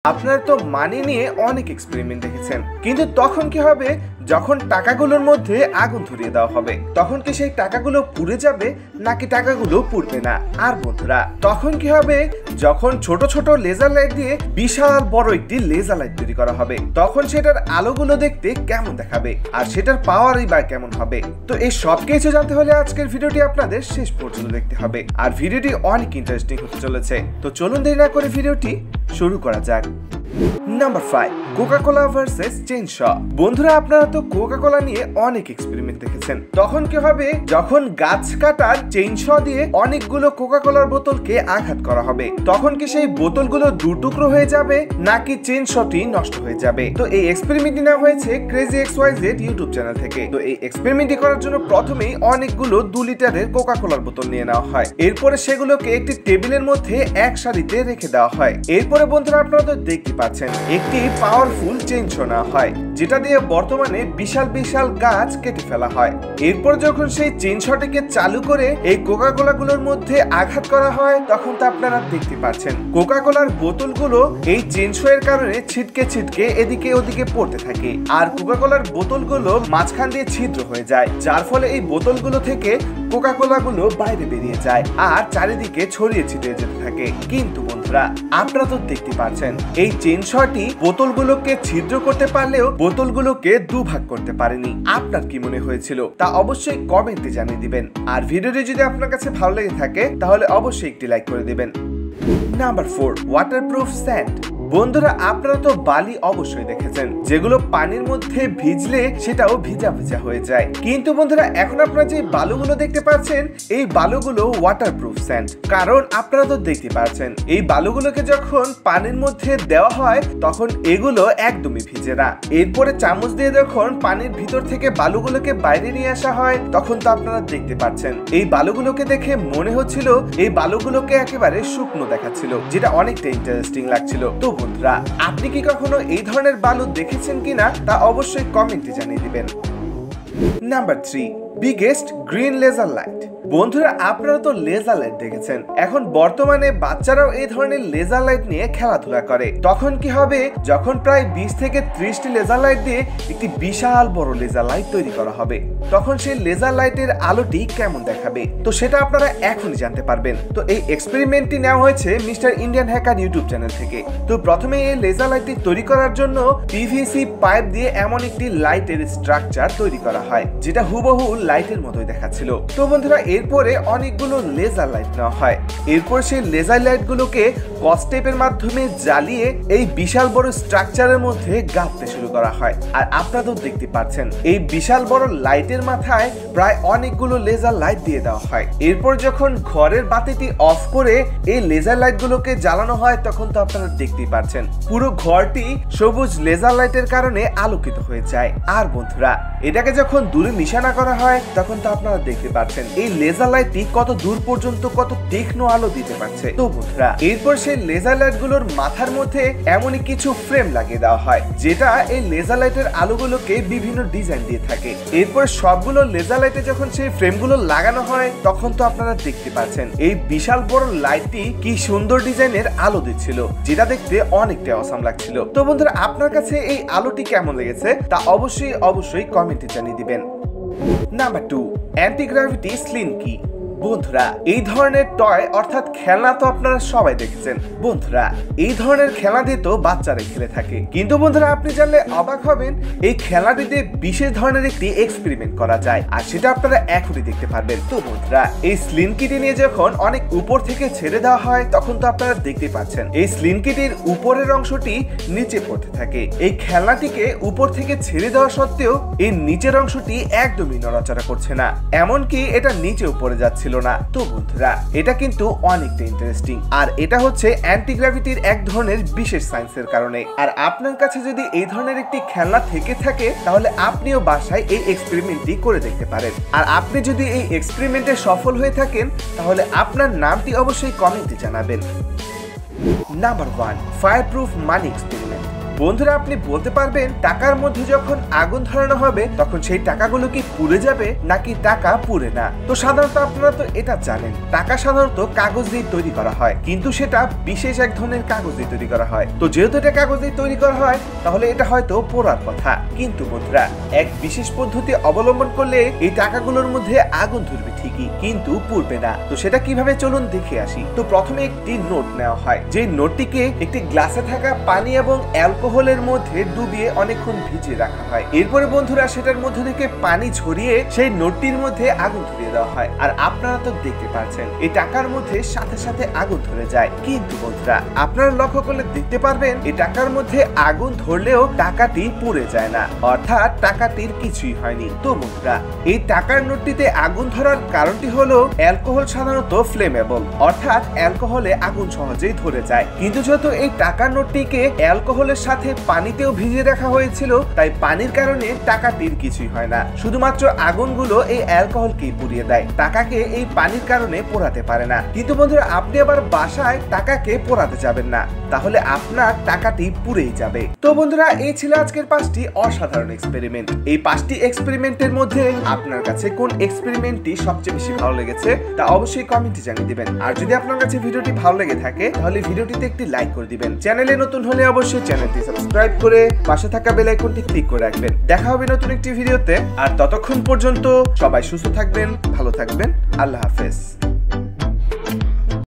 আপনারা তো মানি নিয়ে অনেক এক্সপেরিমেন্ট দেখেছেন, কিন্তু তখন কি হবে যখন টাকাগুলোর মধ্যে আগুন ধরিয়ে দেওয়া হবে? তখন কি সেই টাকাগুলো পুড়ে যাবে নাকি টাকাগুলো পুড়বে না? আর বন্ধুরা, তখন কি হবে যখন ছোট ছোট লেজার লাইট দিয়ে বিশাল বড় একটি লেজার লাইট তৈরি করা হবে? তখন সেটার আলোগুলো দেখতে কেমন দেখাবে আর সেটার পাওয়ারই বা কেমন হবে? তো এই সব কিছু জানতে হলে আজকের ভিডিওটি আপনাদের শেষ পর্যন্ত দেখতে হবে, আর ভিডিওটি অনেক ইন্টারেস্টিং হতে চলেছে। তো চলুন দেরি না করে ভিডিওটি শুরু করা যাক। Number 5, Coca Cola versus chainsaw. বন্ধুরা, আপনারা তো কোকা কোলা নিয়ে অনেক এক্সপেরিমেন্ট দেখেছেন। তখন কি হবে যখন গাছ কাটার চেইনশ দিয়ে অনেকগুলো কোকা কোলার বোতলকে আঘাত করা হবে? তখন কি সেই বোতলগুলো দুটুকরো হয়ে যাবে নাকি চেইনশটি নষ্ট হয়ে যাবে? তো এই এক্সপেরিমেন্টটি নেওয়া হয়েছে ক্রেজি XYZ ইউটিউব চ্যানেল থেকে। তো এই এক্সপেরিমেন্টটি করার জন্য প্রথমেই অনেকগুলো 2 লিটারের কোকা কোলার বোতল নিয়ে নেওয়া হয়। এরপরে সেগুলোকে একটি টেবিলের মধ্যে এক সারিতে রেখে দেওয়া হয়। এরপরে বন্ধুরা, আপনারা তো দেখতে পাচ্ছেন একটি পাওয়ারফুল চেইনশ নেওয়া হয়, যেটা দিয়ে বর্তমানে বিশাল বিশাল গাছ কেটে ফেলা হয়। এরপর যখন সেই চেইনশটিকে চালু করে এই কোকা কোলা গুলোর মধ্যে আঘাত করা হয়, তখন তো আপনারা দেখতে পাচ্ছেন কোকা কোলার বোতলগুলো এই চেইনশ এর কারণে ছিটকে ছিটকে এদিকে ওদিকে পড়তে থাকে, আর কোকা কোলার বোতলগুলো মাঝখান দিয়ে ছিদ্র হয়ে যায়, যার ফলে এই বোতলগুলো থেকে কোকা কোলা গুলো বাইরে বেরিয়ে যায় আর চারিদিকে ছড়িয়ে ছিটিয়ে যেতে থাকে। কিন্তু বন্ধুরা, আপনারা তো দেখতে পাচ্ছেন এই চেইনশটি বোতলগুলোকে ছিদ্র করতে পারলেও বোতলগুলোকে দুভাগ করতে পারেনি। আপনার কি মনে হয়েছিল তা অবশ্যই কমেন্টে জানিয়ে দিবেন, আর ভিডিওটি যদি আপনার কাছে ভালো লেগে থাকে তাহলে অবশ্যই একটি লাইক করে দিবেন। Number 4, waterproof sand. বন্ধুরা, আপনারা তো বালি অবশ্যই দেখেছেন, যেগুলো পানির মধ্যে ভিজলে সেটাও ভিজা ভিজা হয়ে যায়। কিন্তু বন্ধুরা, এখন আপনারা যে বালুগুলো দেখতে পাচ্ছেন, এই বালুগুলো ওয়াটারপ্রুফ স্যান্ড। কারণ আপনারা তো দেখতে পাচ্ছেন এই বালুগুলোকে যখন পানির মধ্যে দেওয়া হয় তখন এগুলো একদমই ভিজে না। এরপরে চামচ দিয়ে যখন পানির ভিতর থেকে বালুগুলোকে বাইরে নিয়ে আসা হয়, তখন তো আপনারা দেখতে পাচ্ছেন এই বালুগুলোকে দেখে মনে হচ্ছিল এই বালুগুলোকে একেবারে শুকনো দেখাচ্ছিল, যেটা অনেকটা ইন্টারেস্টিং লাগছিল। তো বন্ধুরা, আপনি কি কখনো এই ধরনের বালু দেখেছেন কিনা তা অবশ্যই কমেন্টে জানিয়ে দিবেন। Number 3, biggest green laser light. বন্ধুরা, আপনারা তো লেজার লাইট দেখেছেন, এখন বর্তমানে বাচ্চারাও এই ধরনের লেজার লাইট নিয়ে খেলাধুলা করে। তখন কি হবে যখন প্রায় 20 থেকে 30টি লেজার লাইট দিয়ে একটি বিশাল বড় লেজার লাইট তৈরি করা হবে, তখন সেই লেজার লাইটের আলোটি কেমন দেখাবে? তো সেটা আপনারা এখনই জানতে পারবেন। তো এই এক্সপেরিমেন্টটি নেওয়া হয়েছে mister Indian hacker YouTube channel থেকে। তো প্রথমে এই লেজার লাইটটি তৈরি করার জন্য PVC পাইপ দিয়ে এমন একটি লাইটের স্ট্রাকচার তৈরি করা হয়, যেটা হুবহু লাইটের মতোই দেখাচ্ছিল। তো বন্ধুরা, এরপরে অনেকগুলো লেজার লাইট নেওয়া হয়। এরপর সেই লেজার লাইট গুলোকে কস্টেপের মাধ্যমে জ্বালিয়ে এই বিশাল বড় স্ট্রাকচারের মধ্যে গাঁথতে শুরু করা হয়। আর আপনারা তো দেখতে পাচ্ছেন এই বিশাল বড় লাইটের মাথায় প্রায় অনেকগুলো লেজার লাইট দিয়ে দেওয়া হয়। এরপর যখন ঘরের বাতিটি অফ করে এই লেজার লাইট গুলোকে জ্বালানো হয়, তখন তো আপনারা দেখতেই পাচ্ছেন পুরো ঘরটি সবুজ লেজার লাইটের কারণে আলোকিত হয়ে যায়। আর বন্ধুরা, এটাকে যখন দূরে নিশানা করা হয়, তখন তো আপনারা দেখতে পাচ্ছেন এই লেজার লাইটটি কত দূর পর্যন্ত কত তীক্ষ্ণ আলো দিতে পারছে। তো বন্ধুরা, এরপর সেই লেজার লাইট গুলোর মাথার মধ্যে এমনই কিছু ফ্রেম লাগিয়ে দেওয়া হয়, যেটা এই লেজার লাইটের আলোগুলোকে বিভিন্ন ডিজাইন দিয়ে থাকে। এরপর সবগুলো লেজার লাইটে যখন সেই ফ্রেমগুলো লাগানো হয়, তখন তো আপনারা দেখতে পাচ্ছেন এই বিশাল বড় লাইটটি কি সুন্দর ডিজাইনের আলো দিচ্ছিল, যেটা দেখতে অনেকটা অসাম লাগছিল। তো বন্ধুরা, আপনার কাছে এই আলোটি কেমন লেগেছে তা অবশ্যই কমেন্টে জানিয়ে দিবেন। Number 2, anti gravity Slinky. বন্ধুরা, এই ধরনের টয় অর্থাৎ খেলনা তো আপনারা সবাই দেখেছেন। বন্ধুরা, এই ধরনের খেলনা দিয়ে তো বাচ্চারা খেলে থাকে, কিন্তু বন্ধুরা আপনি জানলে অবাক হবেন এই খেলনাটি দিয়ে বিশেষ ধরনের একটি এক্সপেরিমেন্ট করা যায়, আর সেটা আপনারা এখনই দেখতে পারবেন। তো বন্ধুরা, এই স্লিনকিটি নিয়ে যখন অনেক উপর থেকে ছেড়ে দেওয়া হয়, তখন তো আপনারা দেখতে পাচ্ছেন এই স্লিনকিটির উপরের অংশটি নিচে পড়তে থাকে। এই খেলনাটিকে উপর থেকে ছেড়ে দেওয়া সত্ত্বেও এই নিচের অংশটি একদমই নড়াচড়া করছে না, এমনকি এটা নিচেও পড়ে যাচ্ছে না। তো বন্ধুরা, এটা কিন্তু অনেকটা ইন্টারেস্টিং, আর এটা হচ্ছে অ্যান্টি গ্র্যাভিটির এক ধরনের বিশেষ সায়েন্সের কারণে। আর আপনার কাছে যদি এই ধরনের একটি খেলনা থেকে থাকে, তাহলে আপনিও বাসায় এই এক্সপেরিমেন্টটি করে দেখতে পারেন। আর আপনি যদি এই এক্সপেরিমেন্টে সফল হয়ে থাকেন, তাহলে আপনার নামটি অবশ্যই কমেন্টে জানাবেন। নাম্বার 1, ফায়ারপ্রুফ মানি এক্সপেরিমেন্ট। বন্ধুরা আপনি বলতে পারবেন টাকার মধ্যে যখন আগুন ধরানো হবে তখন সেই টাকাগুলো কি পুড়ে যাবে নাকি টাকা পুড়ে না? তো সাধারণত আপনারা তো এটা জানেন, টাকা সাধারণত কাগজ দিয়ে তৈরি করা হয়, কিন্তু সেটা বিশেষ এক ধরনের কাগজ দিয়ে তৈরি করা হয়। তো যেহেতু এটা কাগজ দিয়ে তৈরি করা হয় তাহলে এটা হয়তো পোড়ার কথা, কিন্তু বন্ধুরা এক বিশেষ পদ্ধতি অবলম্বন করলে এই টাকাগুলোর মধ্যে আগুন ধরবে ঠিকই, কিন্তু পুড়বে না। তো সেটা কিভাবে চলুন দেখে আসি। তো প্রথমে একটি নোট নেওয়া হয়, যে নোটটিকে একটি গ্লাসে থাকা পানি এবং অ্যালকোহলের মধ্যে ডুবিয়ে অনেকক্ষণ ভিজিয়ে রাখা হয়। এরপরে বন্ধুরা সেটার মধ্যে থেকে পানি ঝরিয়ে সেই নোটটির মধ্যে আগুন ধরিয়ে দেওয়া হয়। আর আপনারা তো দেখতে পাচ্ছেন এই টাকার মধ্যে সাথে সাথে আগুন ধরে যায়, কিন্তু বন্ধুরা আপনারা লক্ষ্য করলে দেখতে পারবেন এই টাকার মধ্যে আগুন ধরলেও টাকাটি পুড়ে যায় না, অর্থাৎ টাকাটির কিছুই হয়নি। তো বন্ধুরা এই টাকার নোটটিতে আগুন ধরার কারণটি হলো অ্যালকোহল সাধারণত ফ্লেমেবল, অর্থাৎ অ্যালকোহলে আগুন সহজেই ধরে যায়। কিন্তু যেহেতু এই টাকার নোটটিকে অ্যালকোহলের সাথে পানিতেও ভিজিয়ে রাখা হয়েছিল, তাই পানির কারণে টাকাটির কিছুই হয় না, শুধুমাত্র আগুনগুলো এই অ্যালকোহলকেই পুড়িয়ে দেয়, টাকাকে এই পানির কারণে পোড়াতে পারে না। কিন্তু বন্ধুরা আপনি আবার বাসায় টাকাকে পোড়াতে যাবেন না, তাহলে আপনার টাকাটি পুড়েই যাবে। তো বন্ধুরা এই ছিল আজকের 5টি অসাধারণ এক্সপেরিমেন্ট। এই 5টি এক্সপেরিমেন্টের মধ্যে আপনার কাছে কোন এক্সপেরিমেন্টটি সবচেয়ে বেশি ভালো লেগেছে তা অবশ্যই কমেন্টে জানিয়ে দিবেন। আর যদি আপনার কাছে ভিডিওটি ভালো লেগে থাকে তাহলে ভিডিওটিতে একটি লাইক করে দিবেন। চ্যানেলে নতুন হলে অবশ্যই চ্যানেলটি সাবস্ক্রাইব করে পাশে থাকা বেল আইকনটি ক্লিক করে রাখবেন। দেখা হবে নতুন একটি ভিডিওতে, আর ততক্ষণ পর্যন্ত সবাই সুস্থ থাকবেন, ভালো থাকবেন। আল্লাহ হাফেজ।